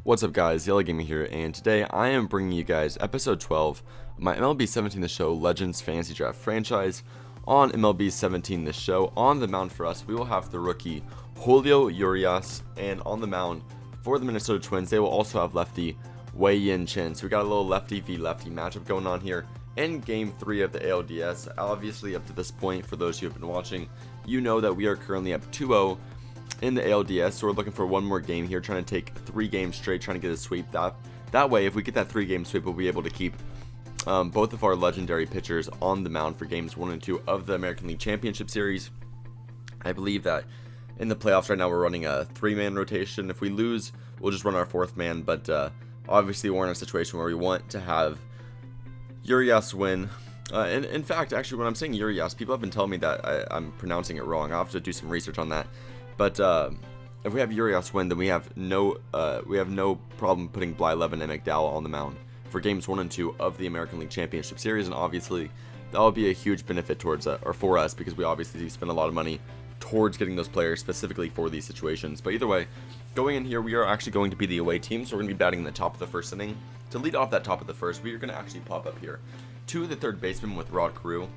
What's up guys, Yellow Gaming here, and today I am bringing you guys episode 12 of my MLB 17 The Show Legends Fantasy Draft franchise. On MLB 17 The Show, on the mound for us, we will have the rookie Julio Urias, and on the mound for the Minnesota Twins, they will also have lefty Wei-Yin Chen. So we got a little lefty v lefty matchup going on here in game 3 of the ALDS. Obviously, up to this point, for those who have been watching, you know that we are currently up 2-0 in the ALDS, so we're looking for one more game here, trying to take 3 games straight, trying to get a sweep. That way, if we get that 3-game sweep, we'll be able to keep both of our legendary pitchers on the mound for games 1 and 2 of the American League Championship Series. I believe that in the playoffs right now, we're running a 3-man rotation. If we lose, we'll just run our 4th man, but obviously we're in a situation where we want to have Urias win. And in fact, actually, when I'm saying Urias, people have been telling me that I'm pronouncing it wrong. I'll have to do some research on that. But if we have Urias win, then we have no problem putting Blyleven and McDowell on the mound for games 1 and 2 of the American League Championship Series, and obviously that will be a huge benefit towards or for us, because we obviously spend a lot of money towards getting those players specifically for these situations. But either way, going in here, we are actually going to be the away team, so we're going to be batting in the top of the first inning. To lead off that top of the first, we are going to actually pop up here to the third baseman with Rod Carew.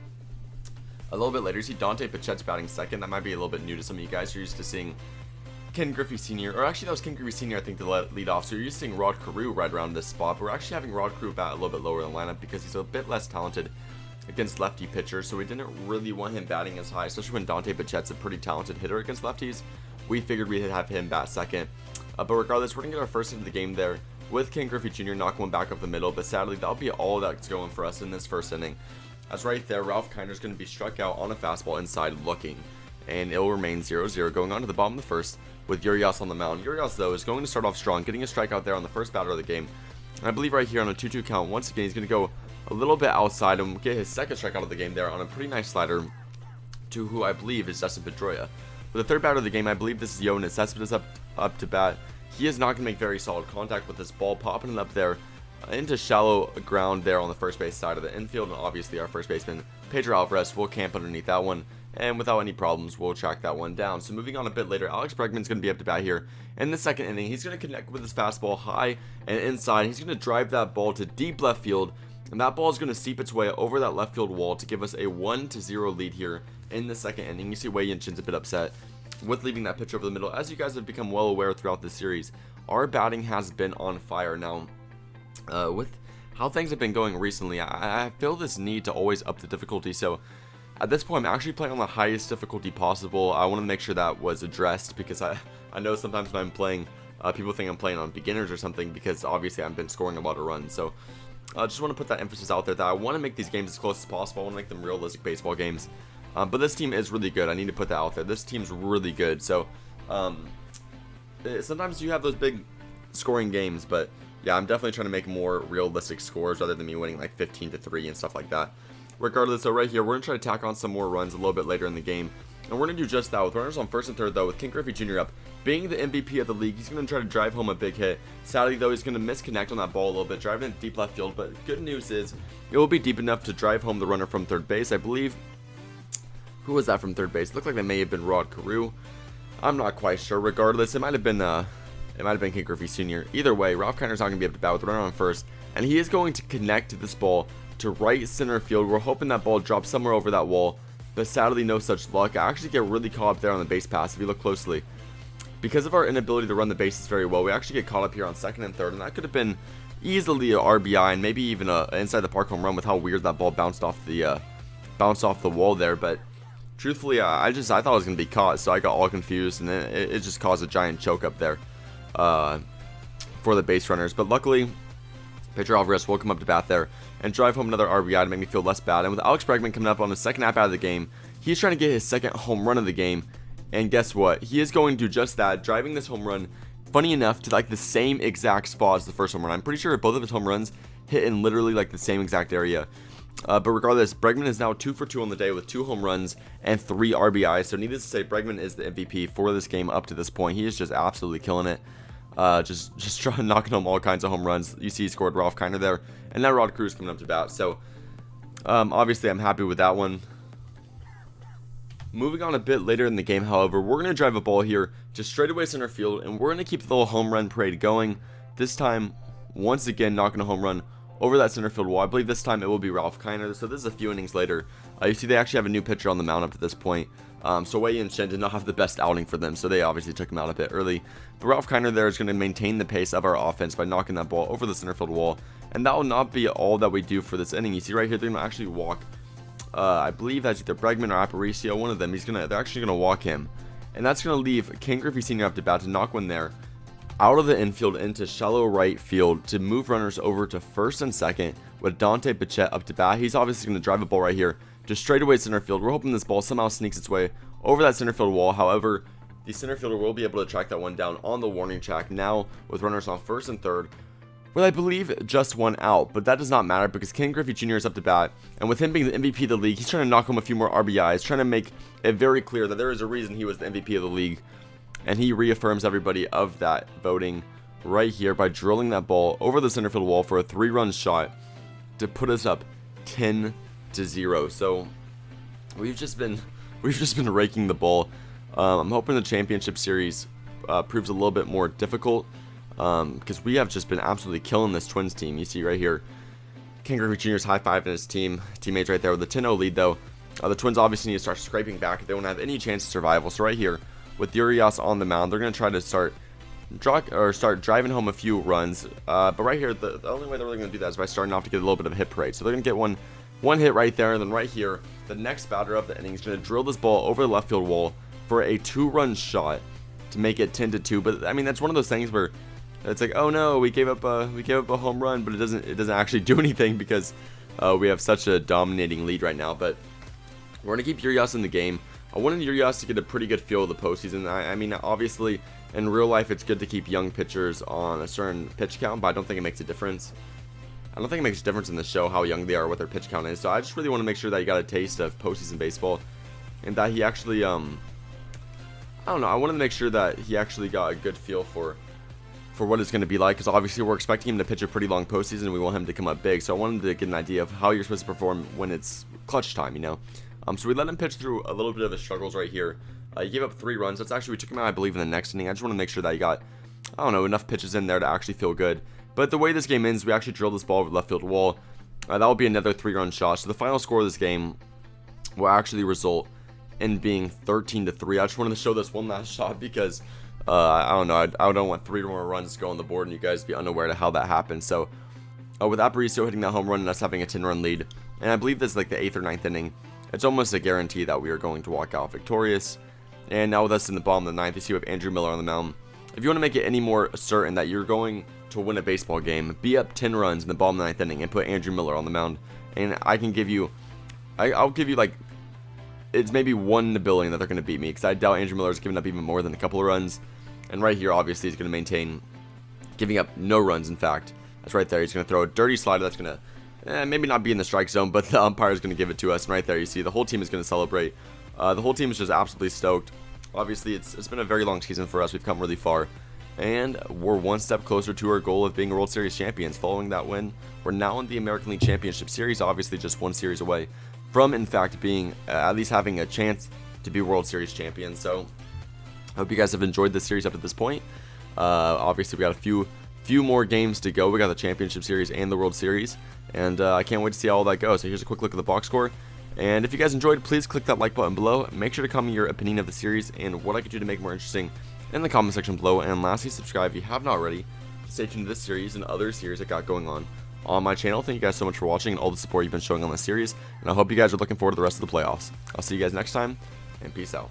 A little bit later, you see Dante Pichette's batting second. That might be a little bit new to some of you guys. You're used to seeing Ken Griffey Sr., or actually that was Ken Griffey Sr., I think, to lead off. So you're used to seeing Rod Carew right around this spot, but we're actually having Rod Carew bat a little bit lower in the lineup because he's a bit less talented against lefty pitchers, so we didn't really want him batting as high, especially when Dante Pichette's a pretty talented hitter against lefties. We figured we'd have him bat second. But regardless, we're going to get our first hit of the game there with Ken Griffey Jr. knocking one back up the middle, but sadly, that'll be all that's going for us in this first inning. As right there, Ralph Kiner's going to be struck out on a fastball inside looking, and it will remain 0-0 going on to the bottom of the first with Urias on the mound. Urias, though, is going to start off strong, getting a strikeout there on the first batter of the game. And I believe right here on a 2-2 count, once again, he's going to go a little bit outside and get his second strikeout of the game there on a pretty nice slider to who I believe is Dustin Pedroia. For the third batter of the game, I believe this is Yoenis Cespedes up to bat. He is not going to make very solid contact with this ball, popping it up there into shallow ground there on the first base side of the infield, and obviously our first baseman Pedro Alvarez will camp underneath that one, and without any problems we'll track that one down. So moving on a bit later, Alex Bregman's going to be up to bat here in the second inning. He's going to connect with his fastball high and inside. He's going to drive that ball to deep left field, and that ball is going to seep its way over that left field wall to give us a 1-0 lead here in the second inning. You see Wei-Yin Chen's a bit upset with leaving that pitch over the middle. As you guys have become well aware throughout this series, our batting has been on fire. Now, with how things have been going recently, I feel this need to always up the difficulty. So at this point, I'm actually playing on the highest difficulty possible. I want to make sure that was addressed, because I know sometimes when I'm playing, people think I'm playing on beginners or something, because obviously I've been scoring a lot of runs. So I just want to put that emphasis out there that I want to make these games as close as possible. I want to make them realistic baseball games. But this team is really good. I need to put that out there. This team's really good. So sometimes you have those big scoring games, but yeah, I'm definitely trying to make more realistic scores rather than me winning like 15-3 and stuff like that. Regardless, so right here, we're going to try to tack on some more runs a little bit later in the game. And we're going to do just that with runners on first and third, though, with Ken Griffey Jr. up. Being the MVP of the league, he's going to try to drive home a big hit. Sadly, though, he's going to misconnect on that ball a little bit, driving it deep left field. But good news is, it will be deep enough to drive home the runner from third base. I believe, who was that from third base? It looked like they may have been Rod Carew. I'm not quite sure. Regardless, it might have been Ken Griffey Sr. Either way, Ralph Kiner's not going to be able to bat with the runner on first, and he is going to connect this ball to right center field. We're hoping that ball drops somewhere over that wall, but sadly no such luck. I actually get really caught up there on the base pass if you look closely. Because of our inability to run the bases very well, we actually get caught up here on second and third, and that could have been easily a RBI and maybe even a inside the park home run with how weird that ball bounced off the wall there. But truthfully, I thought I was going to be caught, so I got all confused, and then it just caused a giant choke up there for the base runners. But luckily, Pedro Alvarez will come up to bat there and drive home another RBI to make me feel less bad. And with Alex Bregman coming up on the second at-bat of the game, he's trying to get his second home run of the game. And guess what? He is going to do just that, driving this home run, funny enough, to like the same exact spot as the first home run. I'm pretty sure both of his home runs hit in literally like the same exact area. But regardless, Bregman is now 2 for 2 on the day with 2 home runs and 3 RBIs. So needless to say, Bregman is the MVP for this game up to this point. He is just absolutely killing it. Just trying knocking home all kinds of home runs. You see he scored Ralph Kiner there, and now Rod Cruz coming up to bat. So obviously I'm happy with that one. Moving on a bit later in the game, however, we're going to drive a ball here to straightaway center field, and we're going to keep the little home run parade going. This time, once again, knocking a home run over that center field wall. I believe this time it will be Ralph Kiner. So this is a few innings later. You see they actually have a new pitcher on the mound up to this point. So Wei and Shen did not have the best outing for them, so they obviously took him out a bit early. But Ralph Kiner there is going to maintain the pace of our offense by knocking that ball over the center field wall. And that will not be all that we do for this inning. You see right here, they're going to actually walk. I believe that's either Bregman or Aparicio, one of them. They're actually going to walk him. And that's going to leave Ken Griffey Sr. up to bat to knock one there out of the infield into shallow right field to move runners over to first and second with Dante Bichette up to bat. He's obviously going to drive a ball right here just straight away center field. We're hoping this ball somehow sneaks its way over that center field wall. However, the center fielder will be able to track that one down on the warning track now with runners on first and third, with I believe just one out. But that does not matter because Ken Griffey Jr. is up to bat, and with him being the MVP of the league, he's trying to knock home a few more RBIs, trying to make it very clear that there is a reason he was the MVP of the league. And he reaffirms everybody of that voting right here by drilling that ball over the center field wall for a 3-run shot to put us up 10-0. So we've just been raking the ball. I'm hoping the championship series proves a little bit more difficult because we have just been absolutely killing this Twins team. You see right here, Ken Griffey Jr.'s high-fiving his teammates right there with a 10-0 lead though. The Twins obviously need to start scraping back if they want to have any chance of survival. So right here, with Urias on the mound, they're going to try to start driving home a few runs. But right here, the only way they're really going to do that is by starting off to get a little bit of a hit parade. So they're going to get one hit right there, and then right here, the next batter of the inning is going to drill this ball over the left field wall for a 2-run shot to make it 10-2. But I mean, that's one of those things where it's like, oh no, we gave up a home run, but it doesn't actually do anything because we have such a dominating lead right now. But we're going to keep Urias in the game. I wanted Urias to get a pretty good feel of the postseason. I mean, obviously, in real life, it's good to keep young pitchers on a certain pitch count, but I don't think it makes a difference. I don't think it makes a difference in the show how young they are, what their pitch count is. So I just really want to make sure that he got a taste of postseason baseball, and that he actually, I don't know, I wanted to make sure that he actually got a good feel for what it's going to be like, because obviously we're expecting him to pitch a pretty long postseason, and we want him to come up big. So I wanted to get an idea of how you're supposed to perform when it's clutch time, you know. So we let him pitch through a little bit of his struggles right here. He gave up 3 runs. That's actually, we took him out, I believe, in the next inning. I just want to make sure that he got, I don't know, enough pitches in there to actually feel good. But the way this game ends, we actually drilled this ball over the left field wall. That will be another 3-run shot. So the final score of this game will actually result in being 13-3. I just wanted to show this one last shot because, I don't know, I don't want 3 more runs to go on the board and you guys be unaware of how that happened. So with Aparicio hitting that home run and us having a 10-run lead, and I believe this is like the 8th or 9th inning, it's almost a guarantee that we are going to walk out victorious. And now with us in the bottom of the 9th, you see we have Andrew Miller on the mound. If you want to make it any more certain that you're going to win a baseball game, be up 10 runs in the bottom of the 9th inning and put Andrew Miller on the mound. And I can give you, I'll give you like, it's maybe 1 in a billion that they're going to beat me, because I doubt Andrew Miller's giving up even more than a couple of runs. And right here, obviously, he's going to maintain giving up no runs, in fact. That's right there. He's going to throw a dirty slider that's going to maybe not be in the strike zone, but the umpire is going to give it to us. And right there, you see the whole team is going to celebrate. The whole team is just absolutely stoked. Obviously, it's been a very long season for us. We've come really far, and we're one step closer to our goal of being World Series champions. Following that win, we're now in the American League Championship Series, obviously just 1 series away from, in fact, being at least having a chance to be World Series champions. So I hope you guys have enjoyed this series up to this point. Obviously, we got a few more games to go. We got the Championship Series and the World Series, and I can't wait to see how all that goes. So here's a quick look at the box score. And if you guys enjoyed, please click that like button below. Make sure to comment your opinion of the series and what I could do to make it more interesting in the comment section below. And lastly, subscribe if you have not already. Stay tuned to this series and other series I got going on my channel. Thank you guys so much for watching and all the support you've been showing on this series. And I hope you guys are looking forward to the rest of the playoffs. I'll see you guys next time, and peace out.